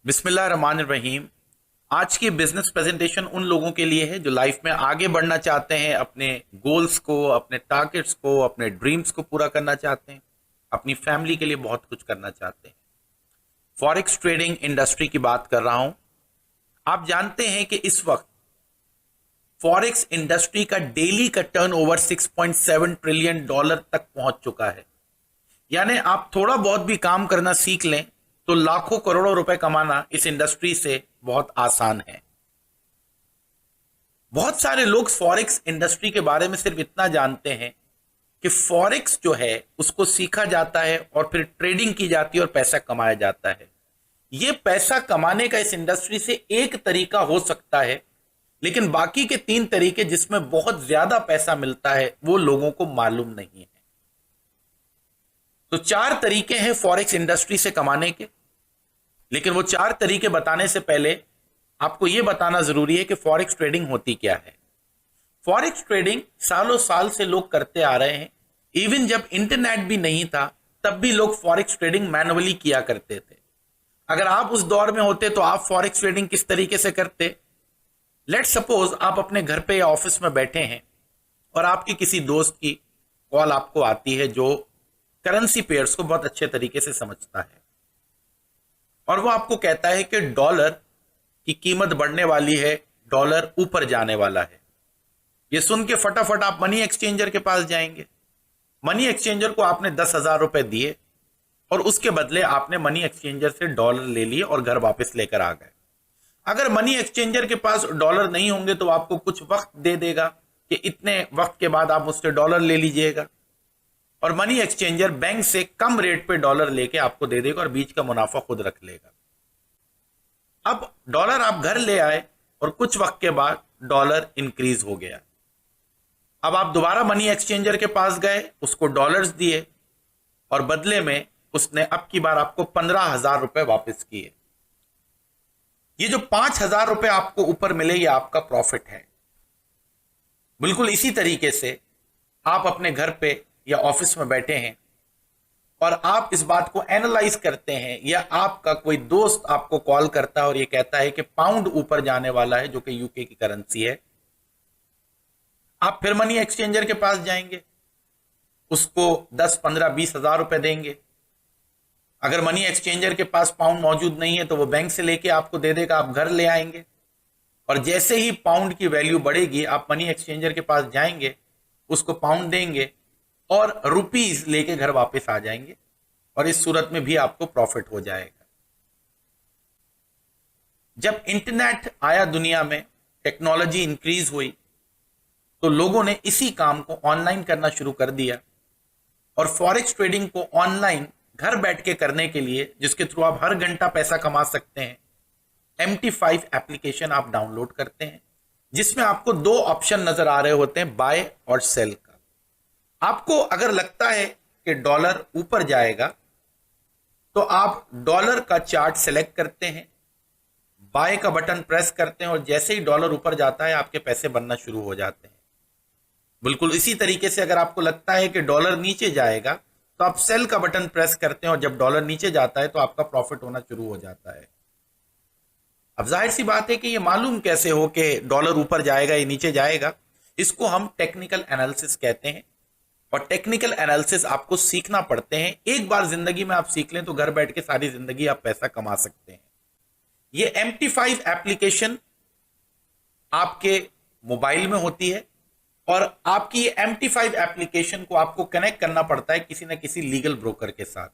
बिस्मिल्लाहिर्रहमानिर्रहीम। आज की बिजनेस प्रेजेंटेशन उन लोगों के लिए है जो लाइफ में आगे बढ़ना चाहते हैं, अपने गोल्स को, अपने टारगेट्स को, अपने ड्रीम्स को पूरा करना चाहते हैं, अपनी फैमिली के लिए बहुत कुछ करना चाहते हैं। फॉरेक्स ट्रेडिंग इंडस्ट्री की बात कर रहा हूं। आप जानते हैं कि इस वक्त फॉरेक्स इंडस्ट्री का डेली का टर्नओवर 6.7 ट्रिलियन डॉलर तक पहुंच चुका है। यानी आप थोड़ा बहुत भी काम करना सीख लें तो लाखों करोड़ों रुपए कमाना इस इंडस्ट्री से बहुत आसान है। बहुत सारे लोग फॉरेक्स इंडस्ट्री के बारे में सिर्फ इतना जानते हैं कि फॉरेक्स जो है उसको सीखा जाता है और फिर ट्रेडिंग की जाती है और पैसा कमाया जाता है। यह पैसा कमाने का इस इंडस्ट्री से एक तरीका हो सकता है, लेकिन बाकी के 3 तरीके जिसमें बहुत ज्यादा पैसा मिलता है वो लोगों को मालूम नहीं है। तो 4 तरीके हैं फॉरेक्स इंडस्ट्री से कमाने के, लेकिन वो 4 तरीके बताने से पहले आपको यह बताना जरूरी है कि फॉरेक्स ट्रेडिंग होती क्या है। फॉरेक्स ट्रेडिंग सालों साल से लोग करते आ रहे हैं। इवन जब इंटरनेट भी नहीं था तब भी लोग फॉरेक्स ट्रेडिंग मैनुअली किया करते थे। अगर आप उस दौर में होते तो आप फॉरेक्स ट्रेडिंग किस तरीके से करते? लेट सपोज आप अपने घर पे या ऑफिस में बैठे हैं और आपकी किसी दोस्त की कॉल आपको आती है जो करेंसी पेयर्स को बहुत अच्छे तरीके से समझता है, और वो आपको कहता है कि डॉलर की कीमत बढ़ने वाली है, डॉलर ऊपर जाने वाला है। ये सुन के फटाफट आप मनी एक्सचेंजर के पास जाएंगे। मनी एक्सचेंजर को आपने 10,000 रुपए दिए और उसके बदले आपने मनी एक्सचेंजर से डॉलर ले लिए और घर वापस लेकर आ गए। अगर मनी एक्सचेंजर के पास डॉलर नहीं होंगे तो आपको कुछ वक्त दे देगा कि इतने वक्त के बाद आप उससे डॉलर ले लीजिएगा, और मनी एक्सचेंजर बैंक से कम रेट पे डॉलर लेके आपको दे देगा और बीच का मुनाफा खुद रख लेगा। अब डॉलर आप घर ले आए और कुछ वक्त के बाद डॉलर इंक्रीज हो गया। अब आप दोबारा मनी एक्सचेंजर के पास गए, उसको डॉलर्स दिए और बदले में उसने अब की बार आपको 15,000 रुपए वापस किए। ये जो 5,000 रुपए आपको ऊपर मिले ये आपका प्रॉफिट है। बिल्कुल इसी तरीके से आप अपने घर पे या ऑफिस में बैठे हैं और आप इस बात को एनालाइज करते हैं, या आपका कोई दोस्त आपको कॉल करता है और ये कहता है कि पाउंड ऊपर जाने वाला है, जो कि यूके की करेंसी है। आप फिर मनी एक्सचेंजर के पास जाएंगे, उसको 10, 15, 20,000 रुपए देंगे। अगर मनी एक्सचेंजर के पास पाउंड मौजूद नहीं है तो वो बैंक से लेके आपको दे देगा, आप घर ले आएंगे, और जैसे ही पाउंड की वैल्यू बढ़ेगी आप मनी एक्सचेंजर के पास जाएंगे, उसको पाउंड देंगे और रुपीज लेके घर वापस आ जाएंगे, और इस सूरत में भी आपको प्रॉफिट हो जाएगा। जब इंटरनेट आया दुनिया में, टेक्नोलॉजी इंक्रीज हुई, तो लोगों ने इसी काम को ऑनलाइन करना शुरू कर दिया, और फॉरेक्स ट्रेडिंग को ऑनलाइन घर बैठ के करने के लिए, जिसके थ्रू आप हर घंटा पैसा कमा सकते हैं, MT5 एप्लीकेशन आप डाउनलोड करते हैं, जिसमें आपको 2 ऑप्शन नजर आ रहे होते हैं, बाय और सेल का। आपको अगर लगता है कि डॉलर ऊपर जाएगा तो आप डॉलर का चार्ट सेलेक्ट करते हैं, बाय का बटन प्रेस करते हैं, और जैसे ही डॉलर ऊपर जाता है आपके पैसे बनना शुरू हो जाते हैं। बिल्कुल इसी तरीके से अगर आपको लगता है कि डॉलर नीचे जाएगा तो आप सेल का बटन प्रेस करते हैं, और जब डॉलर नीचे जाता है तो आपका प्रॉफिट होना शुरू हो जाता है। अब जाहिर सी बात है कि ये मालूम कैसे हो कि डॉलर ऊपर जाएगा या नीचे जाएगा? इसको हम टेक्निकल एनालिसिस कहते हैं, और टेक्निकल एनालिसिस आपको सीखना पड़ते हैं। एक बार जिंदगी में आप सीख लें तो घर बैठ के सारी जिंदगी आप पैसा कमा सकते हैं। ये MT5 एप्लीकेशन आपके मोबाइल में होती है, और आपकी ये MT5 एप्लीकेशन को आपको कनेक्ट करना पड़ता है किसी ना किसी लीगल ब्रोकर के साथ।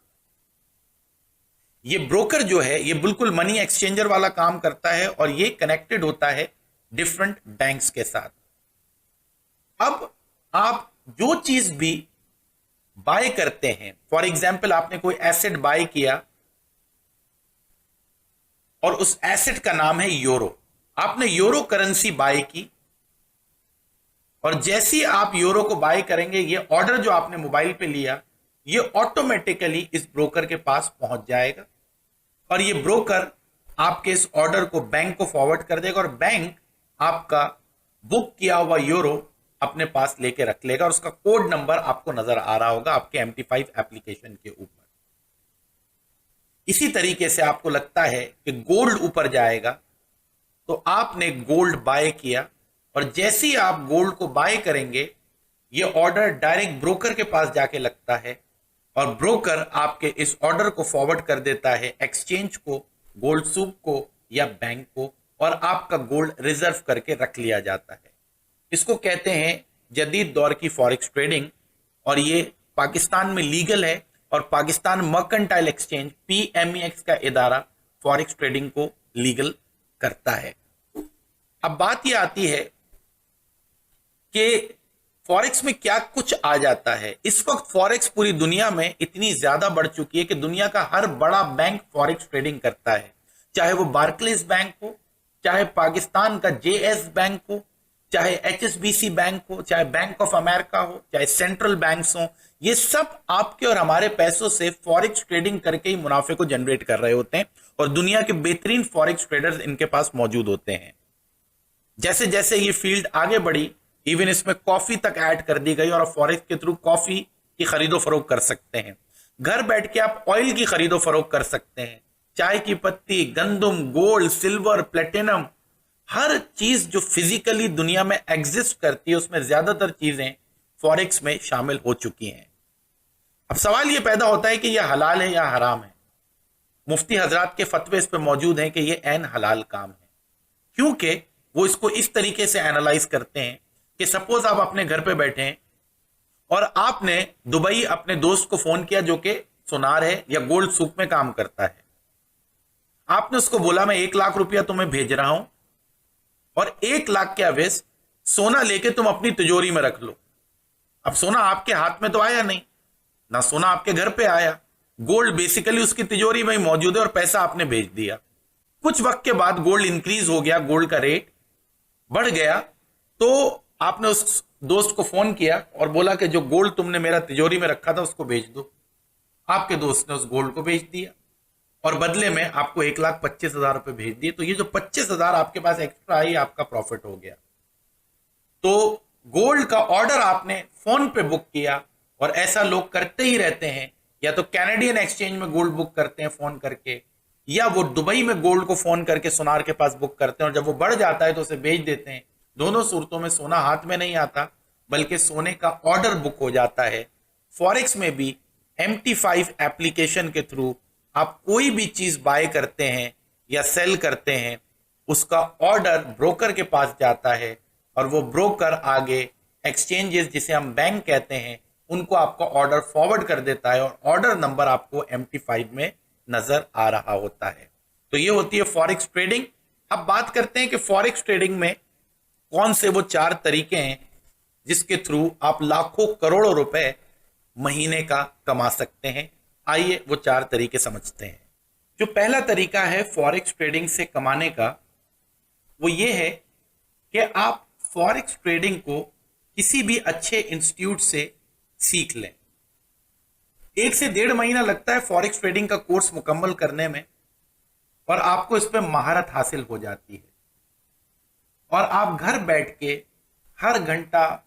ये ब्रोकर जो है ये बिल्कुल मनी एक्सचेंजर वाला काम करता है, और ये कनेक्टेड होता है डिफरेंट बैंक्स के साथ। अब आप जो चीज भी बाय करते हैं, फॉर एग्जाम्पल आपने कोई एसेट बाय किया और उस एसेट का नाम है यूरो, आपने यूरो करेंसी बाय की, और जैसे ही आप यूरो को बाय करेंगे ये ऑर्डर जो आपने मोबाइल पे लिया ये ऑटोमेटिकली इस ब्रोकर के पास पहुंच जाएगा, और ये ब्रोकर आपके इस ऑर्डर को बैंक को फॉरवर्ड कर देगा, और बैंक आपका बुक किया हुआ यूरो अपने पास लेके रख लेगा, और उसका कोड नंबर आपको नजर आ रहा होगा आपके MT5 एप्लीकेशन के ऊपर। इसी तरीके से आपको लगता है कि गोल्ड ऊपर जाएगा, तो आपने गोल्ड बाय किया, और जैसे ही आप गोल्ड को बाय करेंगे, ये ऑर्डर डायरेक्ट ब्रोकर के पास जाके लगता है, और ब्रोकर आपके इस ऑर्डर को फॉरवर्ड कर देता है एक्सचेंज को, गोल्ड सूक को या बैंक को, और आपका गोल्ड रिजर्व करके रख लिया जाता है। इसको कहते हैं जदीद दौर की फॉरेक्स ट्रेडिंग, और ये पाकिस्तान में लीगल है, और पाकिस्तान मर्केंटाइल एक्सचेंज PMEX का इदारा फॉरेक्स ट्रेडिंग को लीगल करता है। अब बात यह आती है कि फॉरेक्स में क्या कुछ आ जाता है। इस वक्त फॉरेक्स पूरी दुनिया में इतनी ज्यादा बढ़ चुकी है कि दुनिया का हर बड़ा बैंक फॉरेक्स ट्रेडिंग करता है, चाहे वो बार्कलेस बैंक हो, चाहे पाकिस्तान का JS बैंक हो, चाहे HSBC बैंक हो, चाहे बैंक ऑफ अमेरिका हो, चाहे सेंट्रल बैंक्स हो। ये सब आपके और हमारे पैसों से फॉरेक्स ट्रेडिंग करके ही मुनाफे को जनरेट कर रहे होते हैं, और दुनिया के बेहतरीन फॉरेक्स ट्रेडर्स इनके पास मौजूद होते हैं। जैसे जैसे ये फील्ड आगे बढ़ी, इवन इसमें कॉफी तक ऐड कर दी गई, और आप फॉरेक्स के थ्रू कॉफी की खरीदो फरोख्त कर सकते हैं। घर बैठ के आप ऑयल की खरीदो फरोख्त कर सकते हैं, चाय की पत्ती, गंदम, गोल्ड, सिल्वर, प्लेटिनम, हर चीज जो फिजिकली दुनिया में एग्जिस्ट करती है, उसमें ज्यादातर चीजें फॉरेक्स में शामिल हो चुकी हैं। अब सवाल यह पैदा होता है कि यह हलाल है या हराम है। मुफ्ती हजरात के फतवे इस पर मौजूद हैं कि यह ऐन हलाल काम है, क्योंकि वो इसको इस तरीके से एनालाइज करते हैं कि सपोज आप अपने घर पे बैठे हैं, और आपने दुबई अपने दोस्त को फोन किया जो कि सोनार है या गोल्ड सूक में काम करता है। आपने उसको बोला मैं 1 लाख रुपया तुम्हें भेज रहा हूं, और 1 लाख के अवेज सोना लेके तुम अपनी तिजोरी में रख लो। अब सोना आपके हाथ में तो आया नहीं ना, सोना आपके घर पे आया, गोल्ड बेसिकली उसकी तिजोरी में ही मौजूद है, और पैसा आपने भेज दिया। कुछ वक्त के बाद गोल्ड इंक्रीज हो गया, गोल्ड का रेट बढ़ गया, तो आपने उस दोस्त को फोन किया और बोला कि जो गोल्ड तुमने मेरा तिजोरी में रखा था उसको भेज दो। आपके दोस्त ने उस गोल्ड को भेज दिया, और बदले में आपको 1,25,000 रुपए भेज दिए। तो ये जो 25,000 आपके पास एक्स्ट्रा आई, आपका प्रॉफिट हो गया। तो गोल्ड का ऑर्डर आपने फोन पे बुक किया, और ऐसा लोग करते ही रहते हैं, या तो कैनेडियन एक्सचेंज में गोल्ड बुक करते हैं फोन करके, या वो दुबई में गोल्ड को फोन करके सोनार के पास बुक करते हैं, और जब वो बढ़ जाता है तो उसे बेच देते हैं। दोनों सूरतों में सोना हाथ में नहीं आता, बल्कि सोने का ऑर्डर बुक हो जाता है। फॉरेक्स में भी MT5 एप्लीकेशन के थ्रू आप कोई भी चीज बाय करते हैं या सेल करते हैं, उसका ऑर्डर ब्रोकर के पास जाता है, और वो ब्रोकर आगे एक्सचेंजेस जिसे हम बैंक कहते हैं, उनको आपका ऑर्डर फॉरवर्ड कर देता है, और ऑर्डर नंबर आपको MT5 में नजर आ रहा होता है। तो ये होती है फॉरेक्स ट्रेडिंग। अब बात करते हैं कि फॉरेक्स ट्रेडिंग में कौन से वो 4 तरीके हैं जिसके थ्रू आप लाखों करोड़ों रुपए महीने का कमा सकते हैं। आइए वो 4 तरीके समझते हैं। जो पहला तरीका है फॉरेक्स ट्रेडिंग से कमाने का, वो ये है कि आप फॉरेक्स ट्रेडिंग को किसी भी अच्छे इंस्टीट्यूट से सीख लें। 1 से 1.5 महीना लगता है फॉरेक्स ट्रेडिंग का कोर्स मुकम्मल करने में, और आपको इस पर महारत हासिल हो जाती है, और आप घर बैठ के हर घंटा,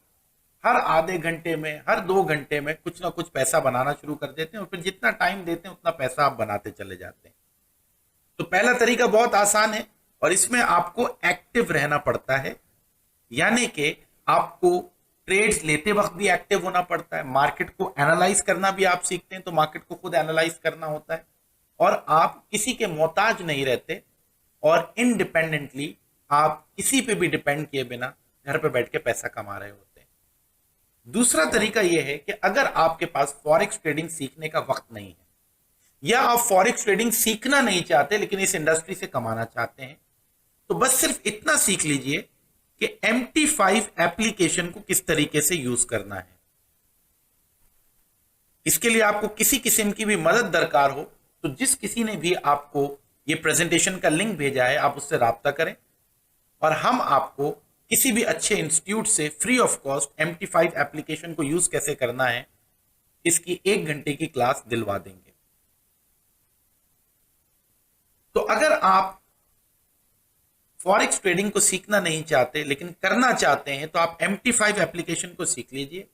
हर आधे घंटे में, हर 2 घंटे में कुछ ना कुछ पैसा बनाना शुरू कर देते हैं, और फिर जितना टाइम देते हैं उतना पैसा आप बनाते चले जाते हैं। तो पहला तरीका बहुत आसान है, और इसमें आपको एक्टिव रहना पड़ता है, यानी कि आपको ट्रेड्स लेते वक्त भी एक्टिव होना पड़ता है। मार्केट को एनालाइज करना भी आप सीखते हैं, तो मार्केट को खुद एनालाइज करना होता है, और आप किसी के मोहताज नहीं रहते, और इंडिपेंडेंटली आप किसी पे भी डिपेंड किए बिना घर पे बैठ के पैसा कमा रहे होते हैं। दूसरा तरीका यह है कि अगर आपके पास फॉरेक्स ट्रेडिंग सीखने का वक्त नहीं है, या आप फॉरेक्स ट्रेडिंग सीखना नहीं चाहते लेकिन इस इंडस्ट्री से कमाना चाहते हैं, तो बस सिर्फ इतना सीख लीजिए कि MT5 एप्लीकेशन को किस तरीके से यूज करना है। इसके लिए आपको किसी किस्म की भी मदद दरकार हो, तो जिस किसी ने भी आपको ये प्रेजेंटेशन का लिंक भेजा है, आप उससे राब्ता करें, और हम आपको किसी भी अच्छे इंस्टीट्यूट से free of cost MT5 application को यूज कैसे करना है, इसकी 1 घंटे की क्लास दिलवा देंगे। तो अगर आप फॉरेक्स ट्रेडिंग को सीखना नहीं चाहते लेकिन करना चाहते हैं, तो आप MT5 एप्लीकेशन को सीख लीजिए।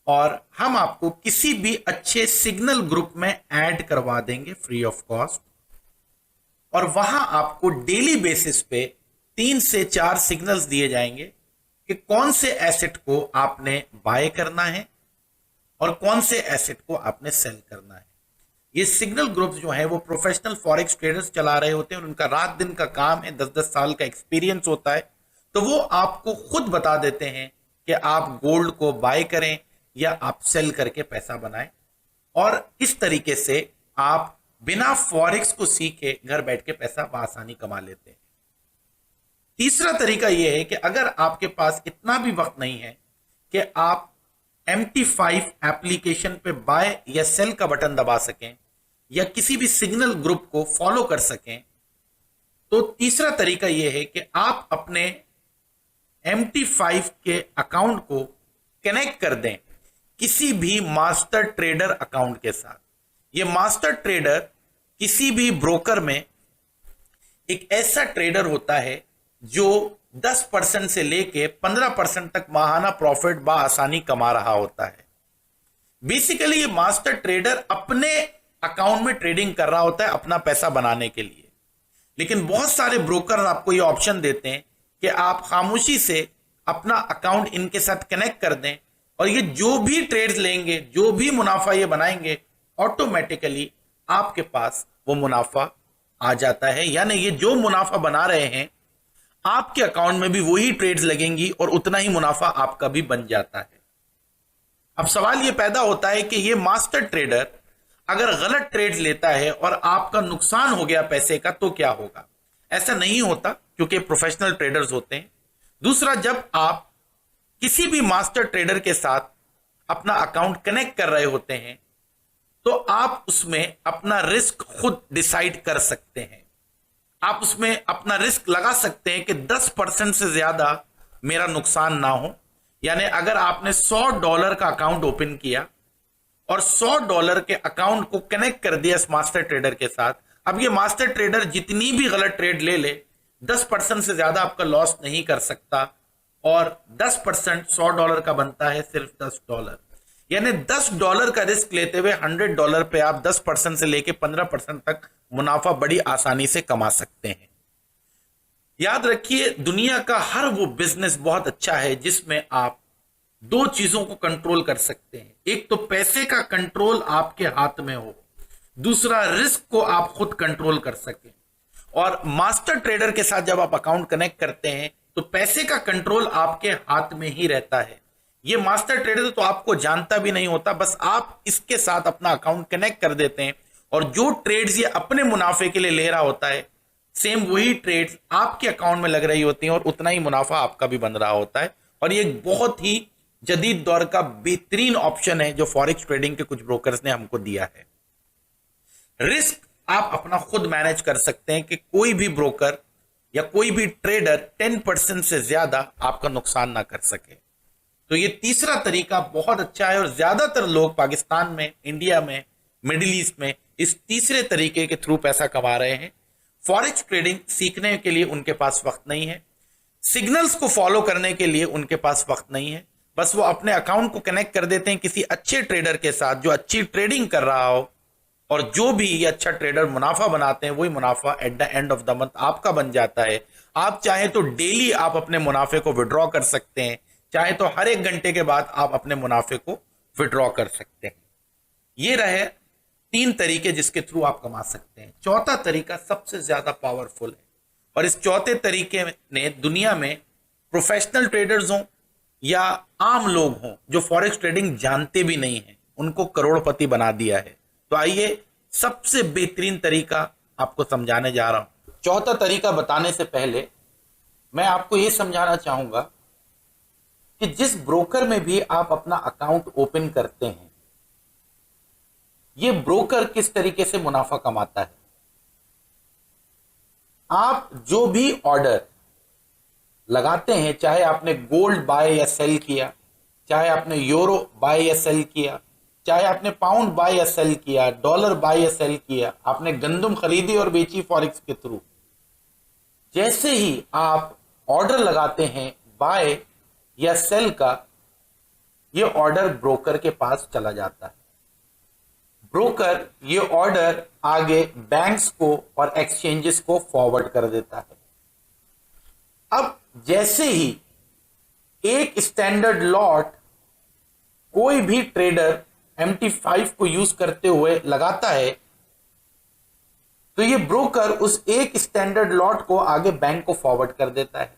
और हम आपको किसी भी अच्छे सिग्नल ग्रुप में ऐड करवा देंगे फ्री ऑफ कॉस्ट। और वहां आपको डेली बेसिस पे 3 से 4 सिग्नल्स दिए जाएंगे कि कौन से एसेट को आपने बाय करना है और कौन से एसेट को आपने सेल करना है। ये सिग्नल ग्रुप्स जो है वो प्रोफेशनल फॉरेक्स ट्रेडर्स चला रहे होते हैं और उनका रात दिन का काम है, 10-10 साल का एक्सपीरियंस होता है। तो वो आपको खुद बता देते हैं कि आप गोल्ड को बाय करें या आप सेल करके पैसा बनाएं, और इस तरीके से आप बिना फॉरेक्स को सीखे घर बैठ के पैसा आसानी कमा लेते हैं। तीसरा तरीका यह है कि अगर आपके पास इतना भी वक्त नहीं है कि आप MT5 एप्लीकेशन पे बाय या सेल का बटन दबा सकें या किसी भी सिग्नल ग्रुप को फॉलो कर सकें, तो तीसरा तरीका यह है कि आप अपने MT5 के अकाउंट को कनेक्ट कर दें किसी भी मास्टर ट्रेडर अकाउंट के साथ। यह मास्टर ट्रेडर किसी भी ब्रोकर में एक ऐसा ट्रेडर होता है जो 10% से लेके 15% तक माहाना प्रॉफिट आसानी कमा रहा होता है। बेसिकली ये मास्टर ट्रेडर अपने अकाउंट में ट्रेडिंग कर रहा होता है अपना पैसा बनाने के लिए, लेकिन बहुत सारे ब्रोकर आपको ये ऑप्शन देते हैं कि आप खामोशी से अपना अकाउंट इनके साथ कनेक्ट कर दें और ये जो भी ट्रेड्स लेंगे, जो भी मुनाफा ये बनाएंगे, ऑटोमेटिकली आपके पास वो मुनाफा आ जाता है। यानी ये जो मुनाफा बना रहे हैं आपके अकाउंट में भी वही ट्रेड्स लगेंगी और उतना ही मुनाफा आपका भी बन जाता है। अब सवाल यह पैदा होता है कि ये मास्टर ट्रेडर अगर गलत ट्रेड्स लेता है और आपका नुकसान हो गया पैसे का तो क्या होगा? ऐसा नहीं होता क्योंकि प्रोफेशनल ट्रेडर्स होते हैं। दूसरा, जब आप किसी भी मास्टर ट्रेडर के साथ अपना अकाउंट कनेक्ट कर रहे होते हैं तो आप उसमें अपना रिस्क खुद डिसाइड कर सकते हैं। आप उसमें अपना रिस्क लगा सकते हैं कि 10% से ज्यादा मेरा नुकसान ना हो। यानी अगर आपने $100 का अकाउंट ओपन किया और $100 के अकाउंट को कनेक्ट कर दिया इस मास्टर ट्रेडर के साथ, अब ये मास्टर ट्रेडर जितनी भी गलत ट्रेड ले ले 10% से ज्यादा आपका लॉस नहीं कर सकता, और 10% $100 का बनता है सिर्फ $10। यानी $10 का रिस्क लेते हुए $100 पे आप 10% से लेके 15% तक मुनाफा बड़ी आसानी से कमा सकते हैं। याद रखिए, दुनिया का हर वो बिजनेस बहुत अच्छा है जिसमें आप 2 चीजों को कंट्रोल कर सकते हैं। एक तो पैसे का कंट्रोल आपके हाथ में हो, दूसरा रिस्क को आप खुद कंट्रोल कर सकें। और मास्टर ट्रेडर के साथ जब आप अकाउंट कनेक्ट करते हैं तो पैसे का कंट्रोल आपके हाथ में ही रहता है। ये मास्टर ट्रेडर तो आपको जानता भी नहीं होता, बस आप इसके साथ अपना अकाउंट कनेक्ट कर देते हैं और जो ट्रेड्स ये अपने मुनाफे के लिए ले रहा होता है, सेम वही ट्रेड्स आपके अकाउंट में लग रही होती हैं और उतना ही मुनाफा आपका भी बन रहा होता है। और ये बहुत ही जदीद दौर का बेहतरीन ऑप्शन है जो फॉरेक्स ट्रेडिंग के कुछ ब्रोकर्स ने हमको दिया है। रिस्क आप अपना खुद मैनेज कर सकते हैं कि कोई भी ब्रोकर या कोई भी ट्रेडर 10% से ज्यादा आपका नुकसान ना कर सके। तो ये तीसरा तरीका बहुत अच्छा है और ज्यादातर लोग पाकिस्तान में, इंडिया में, मिडिल ईस्ट में इस तीसरे तरीके के थ्रू पैसा कमा रहे हैं। फॉरेक्स ट्रेडिंग सीखने के लिए उनके पास वक्त नहीं है, सिग्नल्स को फॉलो करने के लिए उनके पास वक्त नहीं है, बस वो अपने अकाउंट को कनेक्ट कर देते हैं किसी अच्छे ट्रेडर के साथ जो अच्छी ट्रेडिंग कर रहा हो, और जो भी ये अच्छा ट्रेडर मुनाफा बनाते हैं वही मुनाफा at the end of the month आपका बन जाता है। आप चाहें तो डेली आप अपने मुनाफे को विड्रॉ कर सकते हैं, चाहे तो हर 1 घंटे के बाद आप अपने मुनाफे को विड्रॉ कर सकते हैं। ये रहे 3 तरीके जिसके थ्रू आप कमा सकते हैं। चौथा तरीका सबसे ज्यादा पावरफुल है और इस चौथे तरीके ने दुनिया में प्रोफेशनल ट्रेडर्स हों या आम लोग हों जो फॉरेक्स ट्रेडिंग जानते भी नहीं हैं, उनको करोड़पति बना दिया है। तो आइए सबसे बेहतरीन तरीका आपको समझाने जा रहा हूं। चौथा तरीका बताने से पहले मैं आपको यह समझाना चाहूंगा कि जिस ब्रोकर में भी आप अपना अकाउंट ओपन करते हैं, यह ब्रोकर किस तरीके से मुनाफा कमाता है। आप जो भी ऑर्डर लगाते हैं, चाहे आपने गोल्ड बाय या सेल किया, चाहे आपने यूरो बाय या सेल किया, चाहे आपने पाउंड बाय या सेल किया, डॉलर बाय या सेल किया, आपने गंदम खरीदी और बेची फॉरेक्स के थ्रू, जैसे ही आप ऑर्डर लगाते हैं बाय या सेल का, ये ऑर्डर ब्रोकर के पास चला जाता है। ब्रोकर ये ऑर्डर आगे बैंक्स को और एक्सचेंजेस को फॉरवर्ड कर देता है। अब जैसे ही एक स्टैंडर्ड लॉट कोई भी ट्रेडर MT5 को यूज करते हुए लगाता है, तो ये ब्रोकर उस एक स्टैंडर्ड लॉट को आगे बैंक को फॉरवर्ड कर देता है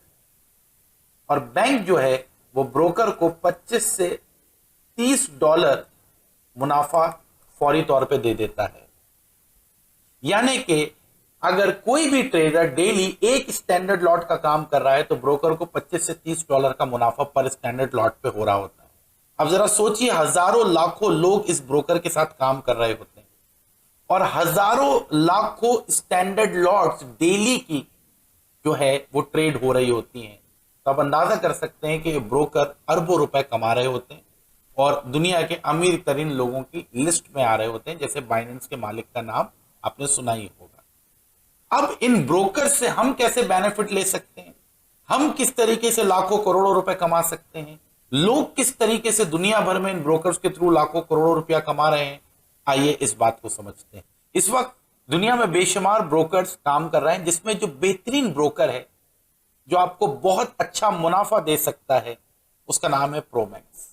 और बैंक जो है वो ब्रोकर को 25 से $30 मुनाफा फौरी तौर पे दे देता है। यानी कि अगर कोई भी ट्रेडर डेली एक स्टैंडर्ड लॉट का काम कर रहा है तो ब्रोकर को 25 से $30 का मुनाफा पर स्टैंडर्ड लॉट पे हो रहा होता है। अब जरा सोचिए, हजारों लाखों लोग इस ब्रोकर के साथ काम कर रहे होते हैं और हजारों लाखों स्टैंडर्ड लॉट्स डेली की जो है वो ट्रेड हो रही होती हैं। तो आप अंदाजा कर सकते हैं कि ब्रोकर अरबों रुपए कमा रहे होते हैं और दुनिया के अमीर तरीन लोगों की लिस्ट में आ रहे होते हैं, जैसे बाइनेंस के मालिक का नाम आपने सुना ही होगा। अब इन ब्रोकर से हम कैसे बेनिफिट ले सकते हैं, हम किस तरीके से लाखों करोड़ों रुपए कमा सकते हैं, लोग किस तरीके से दुनिया भर में इन ब्रोकर्स के थ्रू लाखों करोड़ों रुपया कमा रहे हैं, आइए इस बात को समझते हैं। इस वक्त दुनिया में बेशुमार ब्रोकर्स काम कर रहे हैं, जिसमें जो बेहतरीन ब्रोकर है जो आपको बहुत अच्छा मुनाफा दे सकता है उसका नाम है प्रोमैक्स।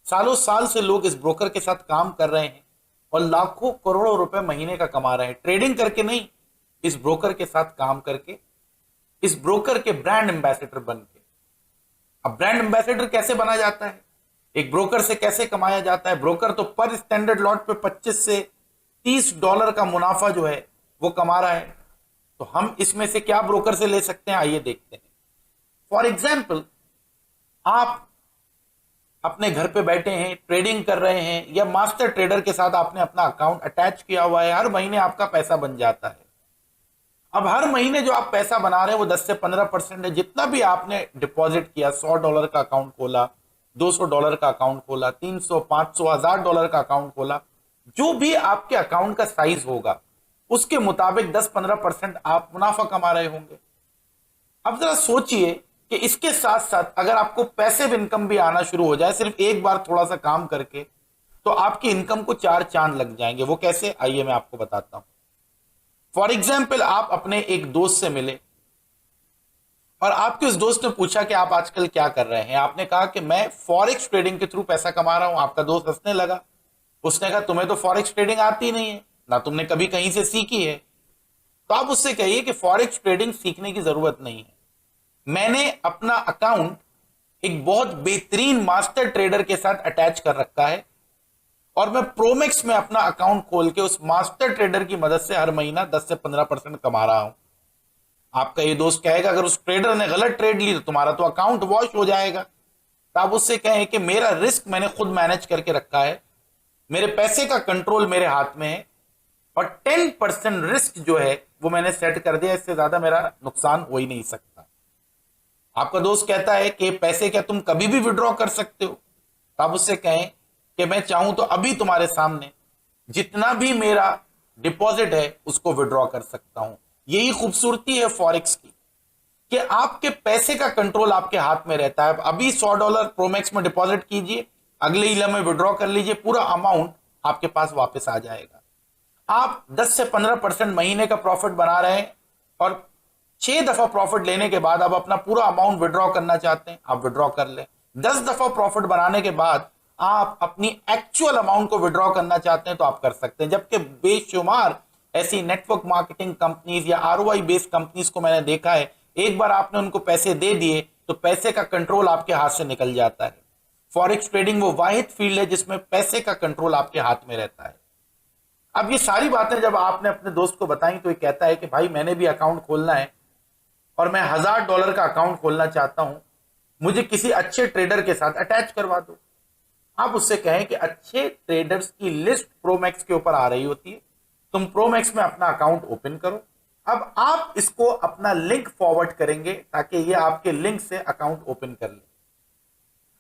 सालों साल से लोग इस ब्रोकर के साथ काम कर रहे हैं और लाखों करोड़ों रुपए महीने का कमा रहे हैं, ट्रेडिंग करके नहीं, इस ब्रोकर के साथ काम करके, इस ब्रोकर के ब्रांड एम्बेसडर बन के। अब ब्रांड एम्बेसडर कैसे बना जाता है, एक ब्रोकर से कैसे कमाया जाता है? ब्रोकर तो पर स्टैंडर्ड लॉट पे 25 से $30 का मुनाफा जो है वो कमा रहा है। तो हम इसमें से क्या ब्रोकर से ले सकते हैं, आइए देखते हैं। फॉर एग्जाम्पल, आप अपने घर पे बैठे हैं, ट्रेडिंग कर रहे हैं, या मास्टर ट्रेडर के साथ आपने अपना अकाउंट अटैच किया हुआ है, हर महीने आपका पैसा बन जाता है। अब हर महीने जो आप पैसा बना रहे हैं वो 10 से 15% है। जितना भी आपने डिपॉजिट किया, $100 का अकाउंट खोला, $200 का अकाउंट खोला, 300, 500, $1000 का अकाउंट खोला, जो भी आपके अकाउंट का साइज होगा उसके मुताबिक 10-15% आप मुनाफा कमा रहे होंगे। अब जरा सोचिए कि इसके साथ साथ अगर आपको पैसिव इनकम भी आना शुरू हो जाए, सिर्फ एक बार थोड़ा सा काम करके, तो आपकी इनकम को 4 चांद लग जाएंगे। वो कैसे, आइए मैं आपको बताता हूं। फॉर एग्जाम्पल, आप अपने एक दोस्त से मिले और आपके उस दोस्त ने पूछा कि आप आजकल क्या कर रहे हैं। आपने कहा कि मैं फॉरेक्स ट्रेडिंग के थ्रू पैसा कमा रहा हूं। आपका दोस्त हंसने लगा। उसने कहा तुम्हें तो फॉरेक्स ट्रेडिंग आती नहीं है ना, तुमने कभी कहीं से सीखी है। तो आप उससे कहिए कि फॉरेक्स ट्रेडिंग सीखने की जरूरत नहीं है, मैंने अपना अकाउंट एक बहुत बेहतरीन मास्टर ट्रेडर के साथ अटैच कर रखा है और मैं प्रोमैक्स में अपना अकाउंट खोल के उस मास्टर ट्रेडर की मदद से हर महीना 10 से 15% कमा रहा हूं। आपका ये दोस्त कहेगा अगर उस ट्रेडर ने गलत ट्रेड ली तो तुम्हारा तो अकाउंट वॉश हो जाएगा। तो आप उससे कहें कि मेरा रिस्क मैंने खुद मैनेज करके रखा है, मेरे पैसे का कंट्रोल मेरे हाथ में है और 10% रिस्क जो है वो मैंने सेट कर दिया, इससे ज्यादा मेरा नुकसान हो ही नहीं सकता। आपका दोस्त कहता है कि पैसे क्या तुम कभी भी विड्रॉ कर सकते हो? तो आप उससे कहें कि मैं चाहूं तो अभी तुम्हारे सामने जितना भी मेरा डिपॉजिट है उसको विड्रॉ कर सकता हूं। यही खूबसूरती है फॉरेक्स की कि आपके पैसे का कंट्रोल आपके हाथ में रहता है। अभी $100 प्रोमैक्स में डिपॉजिट कीजिए, अगले ही लम्हे विड्रॉ कर लीजिए, पूरा अमाउंट आपके पास वापस आ जाएगा। आप 10 से 15% महीने का प्रॉफिट बना रहे हैं और 6 दफा प्रॉफिट लेने के बाद आप अपना पूरा अमाउंट विड्रॉ करना चाहते हैं, आप विड्रॉ कर लें। 10 दफा प्रॉफिट बनाने के बाद आप अपनी एक्चुअल अमाउंट को विड्रॉ करना चाहते हैं तो आप कर सकते हैं। जबकि बेशुमार ऐसी नेटवर्क मार्केटिंग कंपनीज या ROI बेस्ड कंपनीज को मैंने देखा है, एक बार आपने उनको पैसे दे दिए तो पैसे का कंट्रोल आपके हाथ से निकल जाता है। फॉरेक्स ट्रेडिंग वो वाहिद फील्ड है जिसमें पैसे का कंट्रोल आपके हाथ में रहता है। अब ये सारी बातें जब आपने अपने दोस्त को बताई तो ये कहता है कि भाई मैंने भी अकाउंट खोलना है और मैं $1000 का अकाउंट खोलना चाहता हूं, मुझे किसी अच्छे ट्रेडर के साथ अटैच करवा दो। आप उससे कहें कि अच्छे ट्रेडर्स की लिस्ट प्रोमैक्स के ऊपर आ रही होती है, तुम प्रोमैक्स में अपना अकाउंट ओपन करो। अब आप इसको अपना लिंक फॉरवर्ड करेंगे ताकि ये आपके लिंक से अकाउंट ओपन कर ले।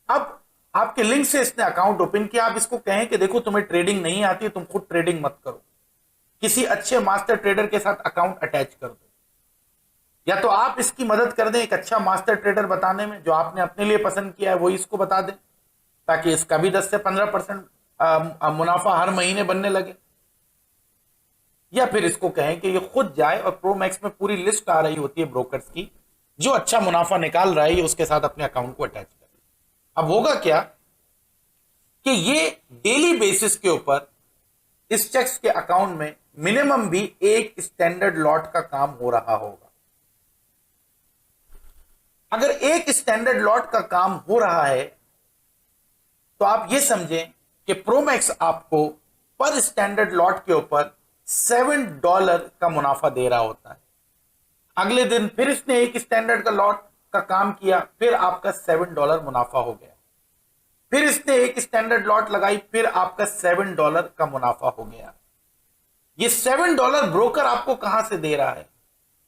अब आपके लिंक से इसने अकाउंट ओपन किया, आप इसको कहें कि देखो तुम्हें ट्रेडिंग नहीं आती, तुम खुद ट्रेडिंग मत करो, किसी अच्छे मास्टर ट्रेडर के साथ अकाउंट अटैच कर दो। या तो आप इसकी मदद कर दें एक अच्छा मास्टर ट्रेडर बताने में, जो आपने अपने लिए पसंद किया है वही इसको बता दें, ताकि इसका भी 10 से 15% मुनाफा हर महीने बनने लगे। या फिर इसको कहें कि ये खुद जाए और प्रोमैक्स में पूरी लिस्ट आ रही होती है ब्रोकर्स की, जो अच्छा मुनाफा निकाल रहा है ये उसके साथ अपने अकाउंट को अटैच करे। अब होगा क्या कि ये डेली बेसिस के ऊपर इस शख्स के अकाउंट में मिनिमम भी एक स्टैंडर्ड लॉट का काम हो रहा होगा। अगर एक स्टैंडर्ड लॉट का काम हो रहा है तो आप ये समझें कि प्रोमैक्स आपको पर स्टैंडर्ड लॉट के ऊपर $7 का मुनाफा दे रहा होता है। अगले दिन फिर इसने एक स्टैंडर्ड का लॉट का काम किया, फिर आपका $7 मुनाफा हो गया। फिर इसने एक स्टैंडर्ड लॉट लगाई, फिर आपका $7 का मुनाफा हो गया। ये $7 ब्रोकर आपको कहां से दे रहा है?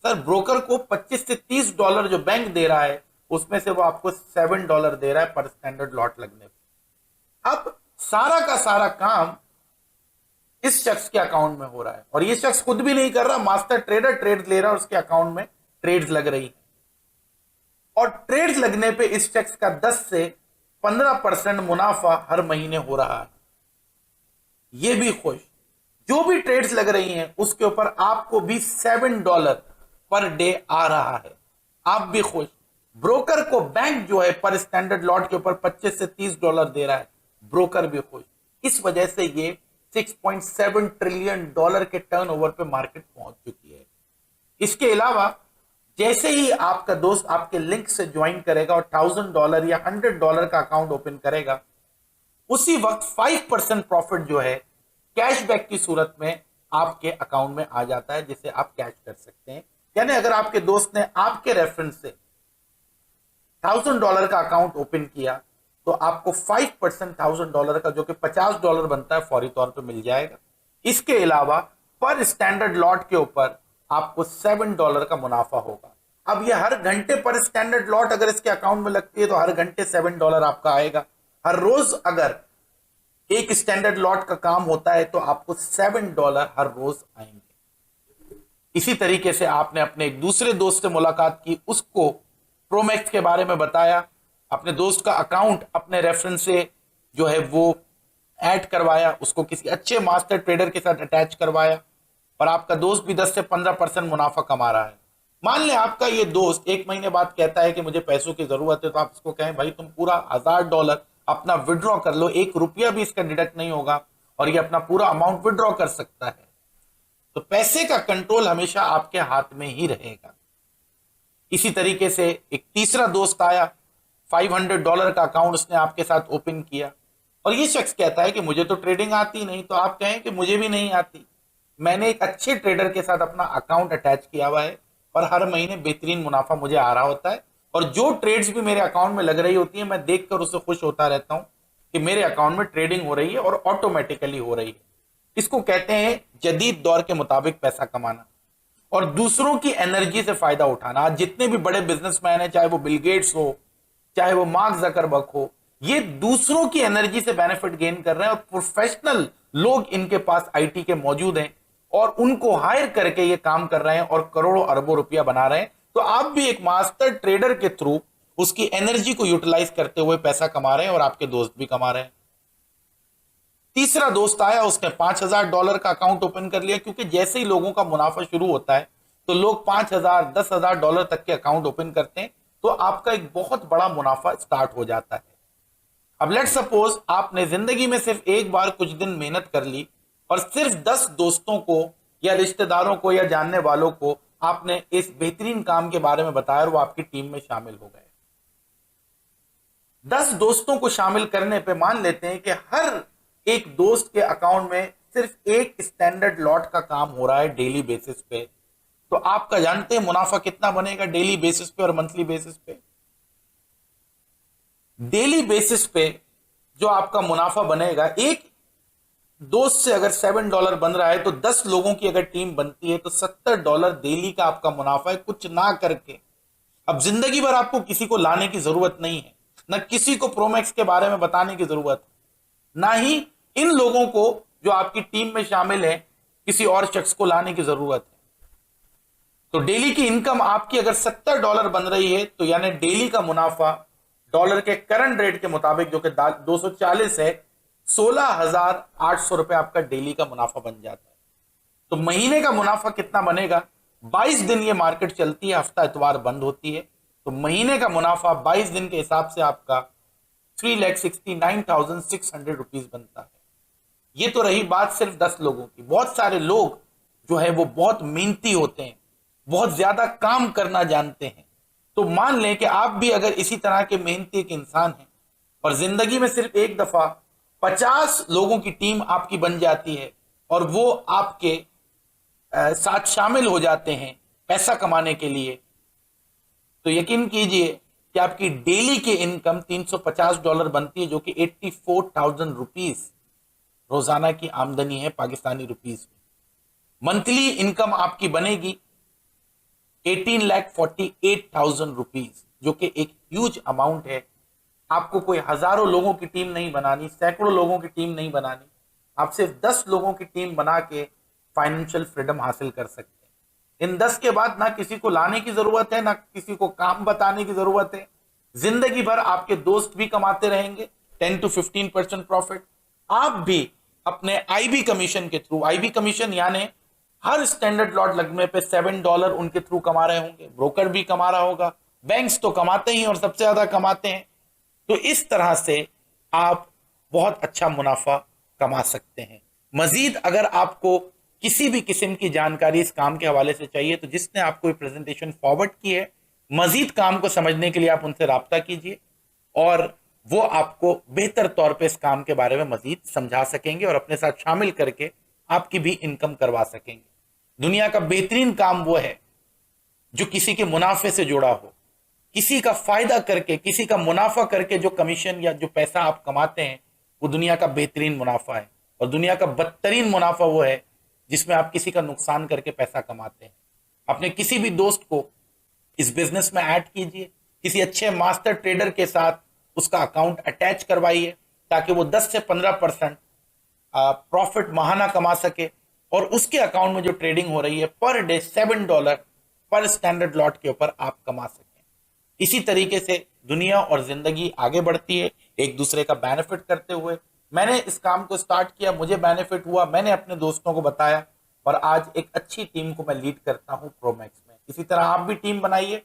सर, ब्रोकर को $25 से $30 जो बैंक दे रहा है उसमें से वो आपको $7 दे रहा है पर स्टैंडर्ड लॉट लगने पे। अब सारा का सारा काम इस शख्स के अकाउंट में हो रहा है और ये शख्स खुद भी नहीं कर रहा, मास्टर ट्रेडर ट्रेड ले रहा है, उसके अकाउंट में ट्रेड्स लग रही है और ट्रेड्स लगने पे इस शख्स का 10 से 15% मुनाफा हर महीने हो रहा है। ये भी खुश, जो भी ट्रेड्स लग रही हैं उसके ऊपर आपको भी $7 पर डे आ रहा है, आप भी खुश। ब्रोकर को बैंक जो है पर स्टैंडर्ड लॉट के ऊपर $25 से $30 दे रहा है, ब्रोकर भी खुश। इस वजह से ये $6.7 ट्रिलियन के टर्नओवर पे मार्केट पहुंच चुकी है। इसके अलावा जैसे ही आपका दोस्त आपके लिंक से ज्वाइन करेगा और $1000 या $100 का अकाउंट ओपन करेगा, उसी वक्त 5% प्रॉफिट जो है कैशबैक की सूरत में आपके अकाउंट में आ जाता है, जिसे आप कैश कर सकते हैं। यानी अगर आपके दोस्त ने आपके रेफरेंस से $1000 का अकाउंट ओपन किया तो आपको 5% $1000 का, जो कि $50 बनता है, फौरी तौर पे मिल जाएगा। इसके अलावा पर स्टैंडर्ड लॉट के ऊपर आपको $7 का मुनाफा होगा। अब ये हर घंटे पर स्टैंडर्ड लॉट अगर इसके अकाउंट में लगती है तो हर घंटे $7 आपका आएगा। हर रोज अगर एक स्टैंडर्ड लॉट का काम होता है तो आपको $7 हर रोज आएंगे। इसी तरीके से आपने अपने एक दूसरे दोस्त से मुलाकात की, उसको प्रोमैक्स के बारे में बताया, अपने दोस्त का अकाउंट अपने रेफरेंस से जो है वो ऐड करवाया, उसको किसी अच्छे मास्टर ट्रेडर के साथ अटैच करवाया और आपका दोस्त भी 10 से 15% मुनाफा कमा रहा है। मान ले आपका ये दोस्त 1 महीने बाद कहता है कि मुझे पैसों की जरूरत है, तो आप इसको कहें भाई तुम पूरा $1000 अपना विड्रॉ कर लो, ₹1 भी इसका डिडक्ट नहीं होगा और ये अपना पूरा अमाउंट विड्रॉ कर सकता है। तो पैसे का कंट्रोल हमेशा आपके हाथ में ही रहेगा। इसी तरीके से एक तीसरा दोस्त आया, $500 का अकाउंट उसने आपके साथ ओपन किया और ये शख्स कहता है कि मुझे तो ट्रेडिंग आती नहीं। तो आप कहें कि मुझे भी नहीं आती, मैंने एक अच्छे ट्रेडर के साथ अपना अकाउंट अटैच किया हुआ है और हर महीने बेहतरीन मुनाफा मुझे आ रहा होता है और जो ट्रेड्स भी मेरे अकाउंट में लग रही होती है मैं देखकर उससे खुश होता रहता हूं कि मेरे अकाउंट में ट्रेडिंग हो रही है और ऑटोमेटिकली हो रही है। इसको कहते हैं जदीद दौर के मुताबिक पैसा कमाना और दूसरों की एनर्जी से फायदा उठाना। आज जितने भी बड़े बिजनेसमैन हैं, चाहे वो बिल गेट्स हो, चाहे वो मार्क जकरबर्ग हो, ये दूसरों की एनर्जी से बेनिफिट गेन कर रहे हैं और प्रोफेशनल लोग इनके पास आईटी के मौजूद हैं और उनको हायर करके ये काम कर रहे हैं और करोड़ों अरबों रुपया बना रहे हैं। तो आप भी एक मास्टर ट्रेडर के थ्रू उसकी एनर्जी को यूटिलाइज करते हुए पैसा कमा रहे हैं और आपके दोस्त भी कमा रहे हैं। तीसरा दोस्त आया, उसने $5000 का अकाउंट ओपन कर लिया, क्योंकि जैसे ही लोगों का मुनाफा शुरू होता है तो लोग $5000 $10,000 तक के अकाउंट ओपन करते हैं, तो आपका एक बहुत बड़ा मुनाफा स्टार्ट हो जाता है। अब लेट्स सपोज आपने जिंदगी में सिर्फ एक बार कुछ दिन मेहनत कर ली और सिर्फ 10 दोस्तों को या रिश्तेदारों को या जानने वालों को आपने इस बेहतरीन काम के बारे में बताया और वो आपकी टीम में शामिल हो गए। 10 दोस्तों को शामिल करने पे मान लेते हैं कि हर एक दोस्त के अकाउंट में सिर्फ एक स्टैंडर्ड लॉट का काम हो रहा है डेली बेसिस पे, तो आपका जानते हैं मुनाफा कितना बनेगा डेली बेसिस पे और मंथली बेसिस पे? डेली बेसिस पे जो आपका मुनाफा बनेगा, एक दोस्त से अगर $7 बन रहा है तो 10 लोगों की अगर टीम बनती है तो $70 डेली का आपका मुनाफा है, कुछ ना करके। अब जिंदगी भर आपको किसी को लाने की जरूरत नहीं है, ना किसी को प्रोमैक्स के बारे में बताने की जरूरत है, ना ही इन लोगों को जो आपकी टीम में शामिल है किसी और शख्स को लाने की जरूरत है। तो डेली की इनकम आपकी अगर $70 बन रही है तो यानी डेली का मुनाफा डॉलर के करंट रेट के मुताबिक जो कि 240 है, 16,800 रुपए आपका डेली का मुनाफा बन जाता है। तो महीने का मुनाफा कितना बनेगा? 22 दिन ये मार्केट चलती है, हफ्ता इतवार बंद होती है, तो महीने का मुनाफा 22 दिन के हिसाब से आपका 3,69,600 रुपीज बनता है। ये तो रही बात सिर्फ 10 लोगों की। बहुत सारे लोग जो है वो बहुत मेहनती होते हैं, बहुत ज्यादा काम करना जानते हैं। तो मान लें कि आप भी अगर इसी तरह के मेहनती एक इंसान हैं और जिंदगी में सिर्फ एक दफा 50 लोगों की टीम आपकी बन जाती है और वो आपके साथ शामिल हो जाते हैं पैसा कमाने के लिए, तो यकीन कीजिए कि आपकी डेली की इनकम $350 बनती है, जो कि 84,000 रुपीज रोजाना की आमदनी है पाकिस्तानी रुपीज में। मंथली इनकम आपकी बनेगी 18,48,000 रुपीज, जो कि एक ह्यूज अमाउंट है। आपको कोई हजारों लोगों की टीम नहीं बनानी, सैकड़ों लोगों की टीम नहीं बनानी, आप सिर्फ 10 लोगों की टीम बना के फाइनेंशियल फ्रीडम हासिल कर सकते हैं। इन 10 के बाद ना किसी को लाने की जरूरत है, ना किसी को काम बताने की जरूरत है। जिंदगी भर आपके दोस्त भी कमाते रहेंगे 10 to 15% प्रॉफिट। आप भी अपने आईबी कमीशन के थ्रू, आईबी कमीशन यानी हर स्टैंडर्ड लॉट लगने पे $7 उनके थ्रू कमा रहे होंगे, ब्रोकर भी कमा रहा होगा, बैंक्स तो कमाते ही और सबसे ज्यादा कमाते हैं। तो इस तरह से आप बहुत अच्छा मुनाफा कमा सकते हैं। मजीद अगर आपको किसी भी किस्म की जानकारी इस काम के हवाले से चाहिए तो जिसने आपको ये प्रेजेंटेशन फॉरवर्ड की है, मजीद काम को समझने के लिए आप उनसे राब्ता कीजिए और वो आपको बेहतर तौर पे इस काम के बारे में मजीद समझा सकेंगे और अपने साथ शामिल करके आपकी भी इनकम करवा सकेंगे। दुनिया का बेहतरीन काम वो है जो किसी के मुनाफे से जुड़ा हो, किसी का फायदा करके, किसी का मुनाफा करके जो कमीशन या जो पैसा आप कमाते हैं वो दुनिया का बेहतरीन मुनाफा है। और दुनिया का बदतरीन मुनाफा वो है जिसमें आप किसी का नुकसान करके पैसा कमाते हैं। अपने किसी भी दोस्त को इस बिजनेस में ऐड कीजिए, किसी अच्छे मास्टर ट्रेडर के साथ उसका अकाउंट अटैच करवाइए ताकि वो 10 से 15% प्रॉफिट माहाना कमा सके और उसके अकाउंट में जो ट्रेडिंग हो रही है पर डे $7 पर स्टैंडर्ड लॉट के ऊपर आप कमा सकें। इसी तरीके से दुनिया और जिंदगी आगे बढ़ती है एक दूसरे का बेनिफिट करते हुए। मैंने इस काम को स्टार्ट किया, मुझे बेनिफिट हुआ, मैंने अपने दोस्तों को बताया और आज एक अच्छी टीम को मैं लीड करता हूं प्रोमैक्स में। इसी तरह आप भी टीम बनाइए।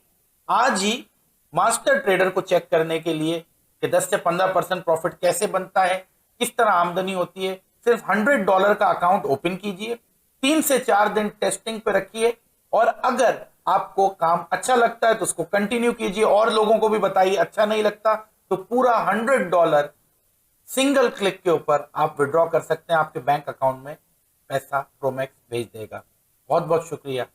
आज ही मास्टर ट्रेडर को चेक करने के लिए कि 10 से 15% प्रॉफिट कैसे बनता है, किस तरह आमदनी होती है, सिर्फ $100 का अकाउंट ओपन कीजिए, 3 से 4 दिन टेस्टिंग पे रखिए और अगर आपको काम अच्छा लगता है तो उसको कंटिन्यू कीजिए और लोगों को भी बताइए। अच्छा नहीं लगता तो पूरा $100 सिंगल क्लिक के ऊपर आप विड्रॉ कर सकते हैं, आपके बैंक अकाउंट में पैसा प्रोमैक्स भेज देगा। बहुत बहुत शुक्रिया।